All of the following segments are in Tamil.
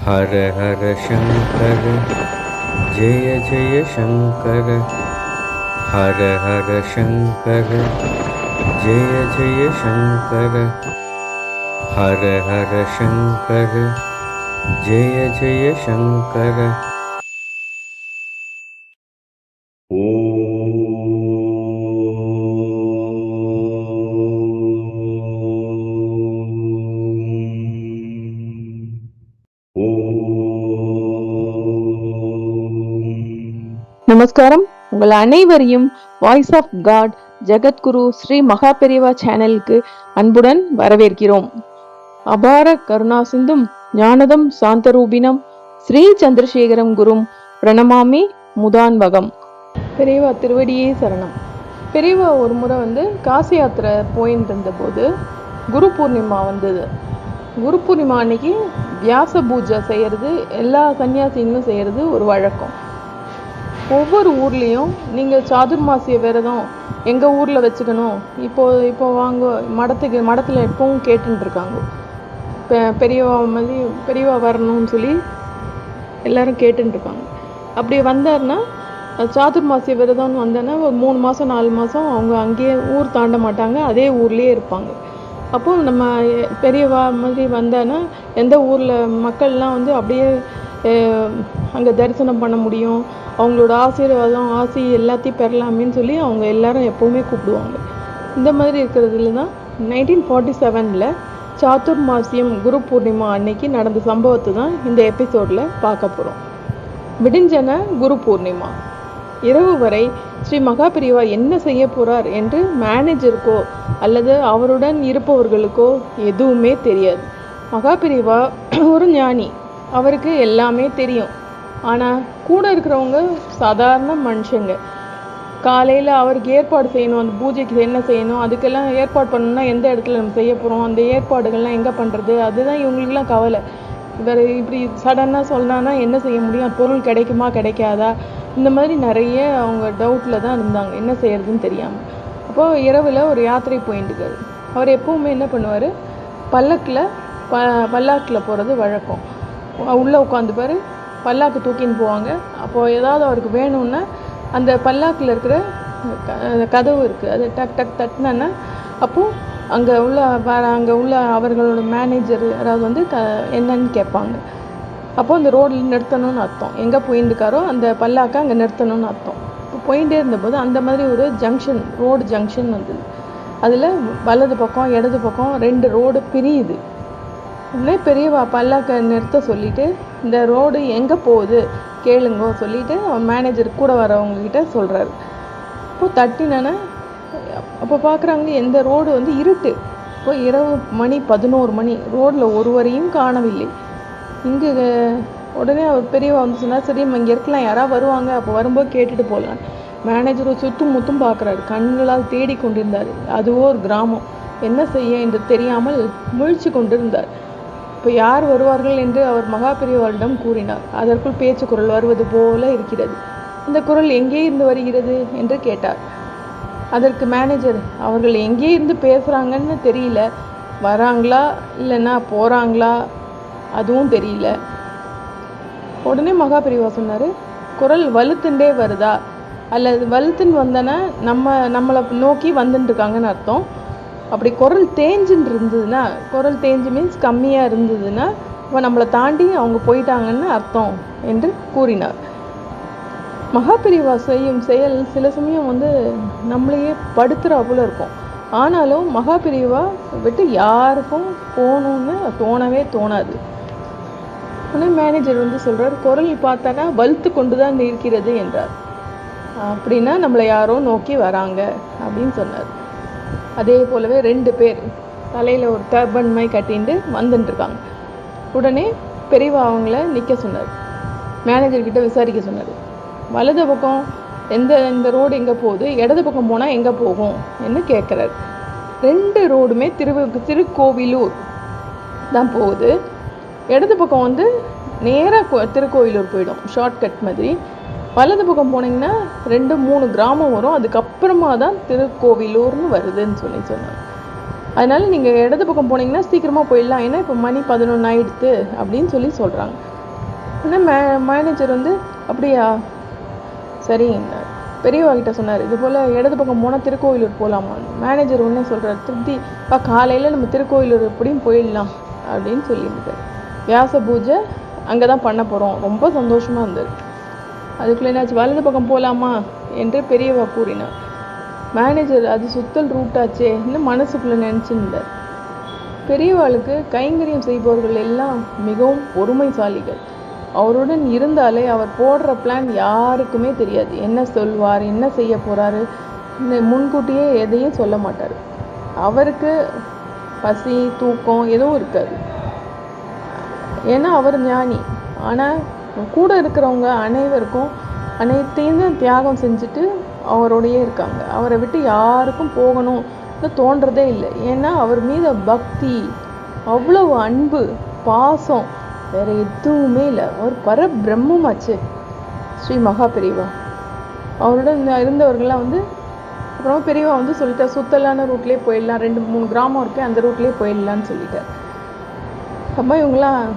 हर हर शंकर जय जय शंकर। हर हर शंकर जय जय शंकर। हर हर शंकर जय जय शंकर। நமஸ்காரம். உங்கள் அனைவரையும் voice of God Jagadguru Sri Maha Periyava சேனலுக்கு அன்புடன் வரவேற்கிறோம். அபார கருணா சிந்தும் ஞானதம் சாந்தரூபினம் ஸ்ரீ சந்திரசேகரம் குரும் பிரணமாமி முதான்வகம். பெரியவா திருவடியே சரணம். பெரியவா ஒரு முறை காசி யாத்திரை போயின்னு இருந்தபோது குரு பூர்ணிமா வந்தது. குரு பூர்ணிமா அன்னைக்கு வியாச பூஜை செய்யறது எல்லா சன்னியாசிங்களும் செய்யறது ஒரு வழக்கம். ஒவ்வொரு ஊர்லேயும் நீங்கள் சாதுர்மாசிய விரதம் எங்கள் ஊரில் வச்சுக்கணும், இப்போ வாங்க மடத்தில் எப்பவும் கேட்டுருக்காங்க. பெரியவா வரணும்னு சொல்லி எல்லாரும் கேட்டுருக்காங்க. அப்படி வந்தார்னா சாதுர்மாசிய விரதம்னு வந்தேன்னா ஒரு 3 மாதம் 4 மாதம் அவங்க அங்கேயே ஊர் தாண்ட மாட்டாங்க, அதே ஊர்லேயே இருப்பாங்க. அப்போ நம்ம பெரியவா மாதிரி வந்தான்னா எந்த ஊரில் மக்கள்லாம் அப்படியே அங்கே தரிசனம் பண்ண முடியும், அவங்களோட ஆசீர்வாதம் ஆசி எல்லாத்தையும் பெறலாமேன்னு சொல்லி அவங்க எல்லாரும் எப்போவுமே கூப்பிடுவாங்க. இந்த மாதிரி இருக்கிறதுல தான் 1947 சாதுர்மாசியம் குரு பூர்ணிமா அன்னைக்கு நடந்த சம்பவத்தை தான் இந்த எபிசோடில் பார்க்க போகிறோம். விடிஞ்சன குரு பூர்ணிமா இரவு வரை ஸ்ரீ மகா பெரியவா என்ன செய்ய போகிறார் என்று மேனேஜருக்கோ அல்லது அவருடன் இருப்பவர்களுக்கோ எதுவுமே தெரியாது. மகா பெரியவா ஒரு ஞானி, அவருக்கு எல்லாமே தெரியும். ஆனால் கூட இருக்கிறவங்க சாதாரண மனுஷங்க. காலையில் அவருக்கு ஏற்பாடு செய்யணும், அந்த பூஜைக்கு என்ன செய்யணும், அதுக்கெல்லாம் ஏற்பாடு பண்ணணும்னா எந்த இடத்துல நம்ம செய்ய போகிறோம், அந்த ஏற்பாடுகள்லாம் எங்கே பண்ணுறது, அதுதான் இவங்களுக்குலாம் கவலை. வேறு இப்படி சடனாக சொன்னான்னா என்ன செய்ய முடியும், பொருள் கிடைக்குமா கிடைக்காதா, இந்த மாதிரி நிறைய அவங்க டவுட்டில் தான் இருந்தாங்க, என்ன செய்யறதுன்னு தெரியாமல். அப்போது இரவில் ஒரு யாத்திரை போயிட்டு இருக்காரு. அவர் எப்போவுமே என்ன பண்ணுவார், பல்லாக்கில் போகிறது வழக்கம். உள்ளே உட்காந்துப்பார், பல்லாக்கு தூக்கின்னு போவாங்க. அப்போது ஏதாவது அவருக்கு வேணும்னா அந்த பல்லாக்கில் இருக்கிற கதவு இருக்குது, அது டக் டக் தட்டினா அப்போது அங்கே உள்ள அவர்களோட மேனேஜர் யாராவது என்னன்னு கேட்பாங்க. அப்போது அந்த ரோடில் நிறுத்தணும்னு அர்த்தம், எங்கே போயிருந்துக்காரோ அந்த பல்லாக்கை அங்கே நிறுத்தணும்னு அர்த்தம். இப்போ போயிட்டே இருந்தபோது அந்த மாதிரி ஒரு ஜங்ஷன், ரோடு ஜங்ஷன் வந்தது. அதில் வலது பக்கம் இடது பக்கம் 2 ரோடு பிரியுது. உடனே பெரியவா பல்லாக்கை நிறுத்த சொல்லிவிட்டு இந்த ரோடு எங்கே போகுது கேளுங்கோ சொல்லிவிட்டு அவன் மேனேஜர் கூட வரவங்கக்கிட்ட சொல்கிறாரு. இப்போது தட்டினானே அப்போ பார்க்குறாங்க எந்த ரோடு இருட்டு. இப்போ இரவு மணி 11 மணி, ரோடில் ஒருவரையும் காணவில்லை. இங்கே உடனே அவர் பெரியவா சொன்னார், சரி இங்கே இருக்கலாம், யாராவது வருவாங்க, அப்போ வரும்போது கேட்டுட்டு போகலாம். மேனேஜர் சுற்றும் முத்தும் பார்க்குறாரு, கண்களால் தேடி கொண்டிருந்தார். அதுவோ ஒரு கிராமம், என்ன செய்ய என்று தெரியாமல் முழிச்சு கொண்டிருந்தார். இப்போ யார் வருவார்கள் என்று அவர் மகா பெரியவாளிடம் கூறினார். அதற்குள் பேச்சு குரல் வருவது போல இருக்கிறது. அந்த குரல் எங்கே இருந்து வருகிறது என்று கேட்டார். அதற்கு மேனேஜர், அவர்கள் எங்கே இருந்து பேசுகிறாங்கன்னு தெரியல, வராங்களா இல்லைன்னா போகிறாங்களா அதுவும் தெரியல. உடனே மகா பெரியவா சொன்னார், குரல் வலுத்துண்டே வருதா, அல்லது வலுத்துன்னு வந்தனா நம்மளை நோக்கி வந்துட்டுருக்காங்கன்னு அர்த்தம். அப்படி குரல் தேஞ்சுன்னு இருந்ததுன்னா, குரல் தேஞ்சு மீன்ஸ் கம்மியாக இருந்ததுன்னா இப்போ நம்மளை தாண்டி அவங்க போயிட்டாங்கன்னு அர்த்தம் என்று கூறினார். மகா பெரியவா செய்யும் செயல் சில சமயம் நம்மளையே படுத்துகிறா போல இருக்கும். ஆனாலும் மகா பெரியவா விட்டு யாருக்கும் போகணுன்னு தோணவே தோணாது. உடனே மேனேஜர் சொல்கிறார், குரல் பார்த்தானா வலுத்து கொண்டு தான் இருக்கிறது என்றார். அப்படின்னா நம்மளை யாரோ நோக்கி வராங்க அப்படின்னு சொன்னார். அதே போலவே 2 பேர் தலையில் ஒரு டர்பன் மாதிரி கட்டிட்டு வந்துட்டுருக்காங்க. உடனே பெரியவா அவங்கள நிற்க சொன்னார். மேனேஜர்கிட்ட விசாரிக்க சொன்னார், வலது பக்கம் இந்த ரோடு எங்கே போகுது, இடது பக்கம் போனால் எங்கே போகும் என்று கேட்குறாரு. 2 ரோடுமே திருக்கோவிலூர் தான் போகுது. இடது பக்கம் நேராக திருக்கோவிலூர் போயிடும், ஷார்ட்கட் மாதிரி. வலது பக்கம் போனீங்கன்னா 2-3 கிராமம் வரும், அதுக்கப்புறமா தான் திருக்கோவிலூர்னு வருதுன்னு சொன்னாங்க. அதனால நீங்கள் இடது பக்கம் போனீங்கன்னா சீக்கிரமாக போயிடலாம், ஏன்னா இப்போ மணி 11 ஆயிடுத்து அப்படின்னு சொல்கிறாங்க. ஆனால் மேனேஜர் வந்து அப்படியா சரி பெரியவாகிட்ட சொன்னார், இது போல் இடது பக்கம் போனால் திருக்கோயிலூர் போகலாமான்னு. மேனேஜர் உடனே சொல்கிறார், திருப்தி காலையில் நம்ம திருக்கோயிலூர் எப்படியும் போயிடலாம் அப்படின்னு சொல்லியிருந்தார். வியாச பூஜை அங்கே தான் பண்ண போகிறோம். ரொம்ப சந்தோஷமாக இருந்தது. அதுக்குள்ளே என்னாச்சு, வலது பக்கம் போகலாமா என்று பெரியவா கூறினார். மேனேஜர் அது சுத்தல் ரூட்டாச்சே இன்னும் மனசுக்குள்ளே நினச்சிருந்தார். பெரியவாளுக்கு கைங்கரியம் செய்பவர்கள் எல்லாம் மிகவும் பொறுமைசாலிகள். அவருடன் இருந்தாலே அவர் போடுற பிளான் யாருக்குமே தெரியாது. என்ன சொல்வார், என்ன செய்ய போகிறாரு, முன்கூட்டியே எதையும் சொல்ல மாட்டார். அவருக்கு பசி தூக்கம் எதுவும் இருக்காது. ஏன்னா அவர் ஞானி. ஆனால் கூட இருக்கிறவங்க அனைவருக்கும் அனைத்தையும் தியாகம் செஞ்சுட்டு அவரோடையே இருக்காங்க. அவரை விட்டு யாருக்கும் போகணும்னு தோன்றதே இல்லை. ஏன்னா அவர் மீது பக்தி, அவ்வளவு அன்பு, பாசம், வேற எதுவுமே இல்லை. அவர் பரபிரம்மமாச்சு ஸ்ரீ மகா பெரியவா. அவருடன் இருந்தவர்கள்லாம் வந்து அப்புறமா பெரியவா வந்து சொல்லிட்டார், சுத்தலான ரூட்லேயே போயிடலாம், 2-3 கிராமம் இருக்கு, அந்த ரூட்லேயே போயிடலான்னு சொல்லிட்டார். அப்போ இவங்களாம்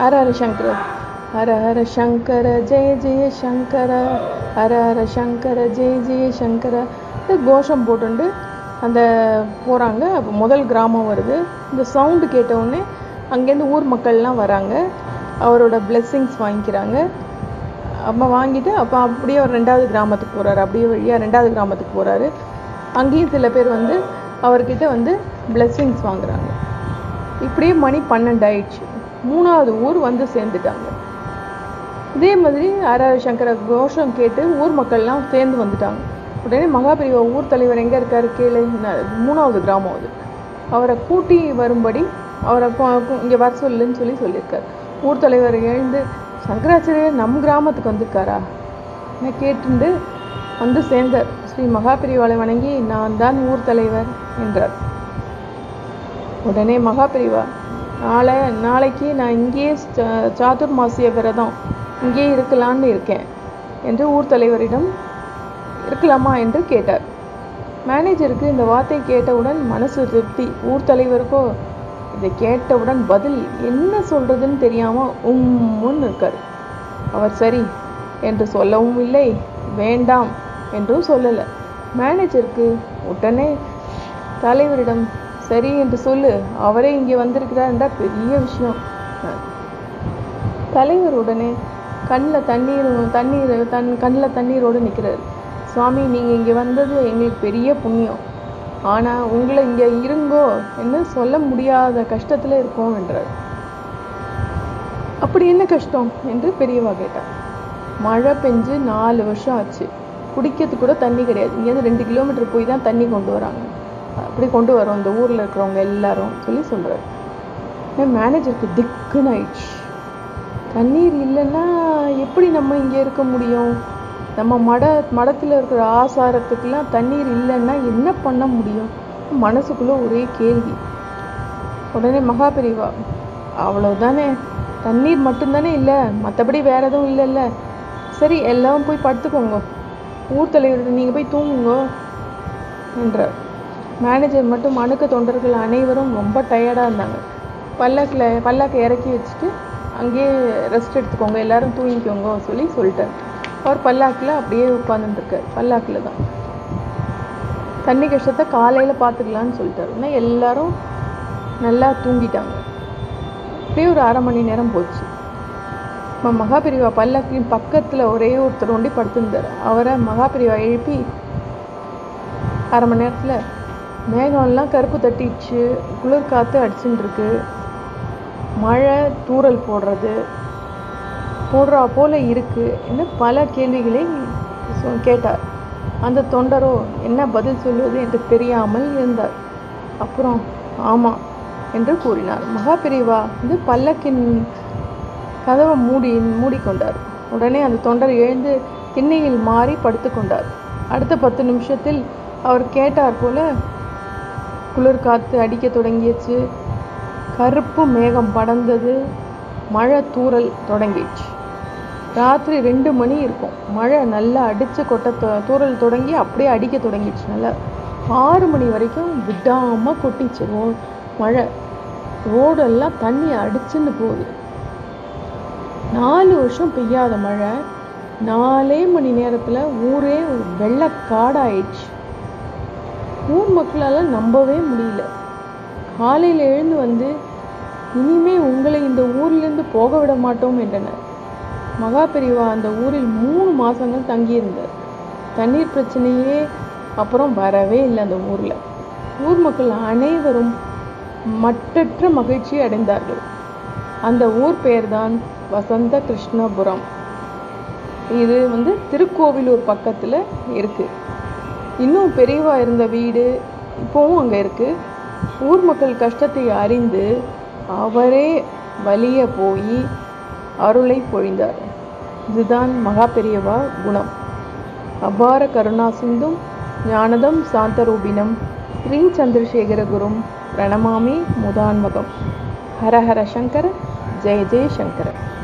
ஹர ஹர சங்கர, ஹர ஹர சங்கர ஜெய ஜெய சங்கர, ஹர ஹர சங்கர ஜெய ஜெய சங்கர கோஷம் போட்டுண்டு அந்த போகிறாங்க. அப்போ முதல் கிராமம் வருது. இந்த சவுண்டு கேட்டவுடனே அங்கேருந்து ஊர் மக்கள்லாம் வராங்க. அவரோட பிளெஸ்ஸிங்ஸ் வாங்கிக்கிறாங்க. அப்போ வாங்கிட்டு அப்போ அப்படியே ஒரு 2வது கிராமத்துக்கு போகிறாரு. அப்படியே வழியாக 2வது கிராமத்துக்கு போகிறாரு. அங்கேயும் சில பேர் வந்து அவர்கிட்ட வந்து பிளெஸ்ஸிங்ஸ் வாங்குறாங்க. இப்படியே மணி 12 ஆயிடுச்சு. 3வது ஊர் வந்து சேர்ந்துட்டாங்க. இதே மாதிரி ஹர ஹர சங்கர கோஷம் கேட்டு ஊர் மக்கள்லாம் சேர்ந்து வந்துட்டாங்க. உடனே மகாபெரிவா ஊர் தலைவர் எங்கே இருக்காரு கேளு, 3வது கிராமம் அது, அவரை கூட்டி வரும்படி அவரை இங்கே வர சொல்லுன்னு சொல்லியிருக்காரு. ஊர் தலைவர் எழுந்து, சங்கராச்சாரியர் நம் கிராமத்துக்கு வந்திருக்காரா என்ன கேட்டுண்டு வந்து சேர்ந்தார். ஸ்ரீ மகாபெரிவாளை வணங்கி, நான் தான் ஊர் தலைவர் என்றார். உடனே மகாபெரிவா, நாளைக்கு நான் இங்கேயே சாதுர்மாசிய விரதம் இங்கேயே இருக்கலான்னு இருக்கேன் என்று ஊர் தலைவரிடம் இருக்கலாமா என்று கேட்டார். மேனேஜருக்கு இந்த வார்த்தை கேட்டவுடன் மனசு திருப்தி. ஊர் தலைவருக்கோ இதை கேட்டவுடன் பதில் என்ன சொல்றதுன்னு தெரியாம உம்முன்னு இருக்கார். அவர் சரி என்று சொல்லவும் இல்லை, வேண்டாம் என்றும் சொல்லலை. மேனேஜருக்கு உடனே தலைவரிடம் சரி என்று சொல்லு, அவரே இங்கே வந்திருக்கிறார் என்றால் பெரிய விஷயம். தலைவர் உடனே கண்ணில் தண்ணீரோடு நிற்கிறார். சுவாமி, நீங்கள் இங்கே வந்தது எங்களுக்கு பெரிய புண்ணியம். ஆனால் உங்களை இங்கே இருங்கோ என்று சொல்ல முடியாத கஷ்டத்தில் இருக்கோம் என்றார். அப்படி என்ன கஷ்டம் என்று பெரியவா கேட்டார். மழை பெஞ்சு 4 வருஷம் ஆச்சு. குடிக்கிறதுக்கு கூட தண்ணி கிடையாது. இங்கேருந்து 2 கிலோமீட்டர் போய் தான் தண்ணி கொண்டு வராங்க. அப்படி கொண்டு வரோம் இந்த ஊரில் இருக்கிறவங்க எல்லாரும் சொல்கிறார். மேனேஜருக்கு திக்குன்னு ஆயிடுச்சு. தண்ணீர் இல்லைன்னா எப்படி நம்ம இங்கே இருக்க முடியும்? நம்ம மடத்தில் இருக்கிற ஆசாரத்துக்கெல்லாம் தண்ணீர் இல்லைன்னா என்ன பண்ண முடியும்? மனசுக்குள்ளே ஒரே கேள்வி. உடனே மகாபெரிவா, அவ்வளவுதானே, தண்ணீர் மட்டும்தானே இல்லை, மற்றபடி வேற எதுவும் இல்லைல்ல, சரி எல்லாம் போய் படுத்துக்கோங்க, ஊர் தலைவர்கிட்ட நீங்கள் போய் தூங்குங்க என்றார். மேனேஜர் மட்டும் அணுக்க தொண்டர்கள் அனைவரும் ரொம்ப டயர்டாக இருந்தாங்க. பல்லாக்கை இறக்கி வச்சுட்டு அங்கேயே ரெஸ்ட் எடுத்துக்கோங்க, எல்லாரும் தூங்கிக்கோங்க சொல்லிட்டார். அவர் பல்லாக்கில் அப்படியே உட்காந்துருக்கார். பல்லாக்கில் தான் தண்ணி கஷ்டத்தை காலையில் பார்த்துக்கலான்னு சொல்லிட்டார். ஆனால் எல்லாரும் நல்லா தூங்கிட்டாங்க. அப்படியே ஒரு 1/2 மணி நேரம் போச்சு. மகாபெரிவா பல்லாக்கின் பக்கத்தில் ஒரே ஒருத்தர் ஒண்டி படுத்திருந்தார். அவரை மகாபெரிவா எழுப்பி 1/2 மணி நேரத்தில் மேகம்லாம் கருப்பு தட்டிடுச்சு, குளிர் காற்று அடிச்சுட்டு இருக்கு, மழை தூறல் போடுறா போல இருக்கு என்று பல கேள்விகளை கேட்டார். அந்த தொண்டரோ என்ன பதில் சொல்வது என்று தெரியாமல் இருந்தார். அப்புறம் ஆமாம் என்று கூறினார். மகாபெரிவா வந்து பல்லக்கின் கதவை மூடிக்கொண்டார். உடனே அந்த தொண்டர் எழுந்து திண்ணையில் மாறி படுத்து கொண்டார். அடுத்த 10 நிமிஷத்தில் அவர் கேட்டார் போல குளிர் காற்று அடிக்க தொடங்கியச்சு, கருப்பு மேகம் படர்ந்தது, மழை தூறல் தொடங்கிடுச்சு. ராத்திரி 2 மணி இருக்கும். மழை நல்லா அடித்து தூறல் தொடங்கி அப்படியே அடிக்க தொடங்கிடுச்சு. நல்லா 6 மணி வரைக்கும் விடாமல் கொட்டிச்சு மழை. ரோடெல்லாம் தண்ணி அடிச்சுன்னு போகுது. 4 வருஷம் பெய்யாத மழை 4 மணி நேரத்தில் ஊரே ஒரு வெள்ளக்காடாயிடுச்சு. ஊர் மக்களால் நம்பவே முடியல. காலையில் எழுந்து வந்து இனிமே உங்களை இந்த ஊர்லேருந்து போக விட மாட்டோம் என்றனர். மகா பெரியவா அந்த ஊரில் 3 மாதங்கள் தங்கியிருந்தார். தண்ணீர் பிரச்சனையே அப்புறம் வரவே இல்லை. அந்த ஊரில் ஊர் மக்கள் அனைவரும் மட்டற்ற மகிழ்ச்சி அடைந்தார்கள். அந்த ஊர் பெயர்தான் வசந்த கிருஷ்ணபுரம். இது திருக்கோவிலூர் பக்கத்தில் இருக்குது. இன்னும் பெரியவா இருந்த வீடு இப்போவும் அங்கே இருக்குது. ஊர் மக்கள் கஷ்டத்தை அறிந்து அவரே வலிய போய் அருளை பொழிந்தார். இதுதான் மகா பெரியவா குணம். அபார கருணா சிந்தும் ஞானதம் சாந்தரூபிணம் ஸ்ரீ சந்திரசேகர குரும் பிரணமாமி முதான்மகம். ஹர ஹர சங்கர, ஜெய ஜெய சங்கர.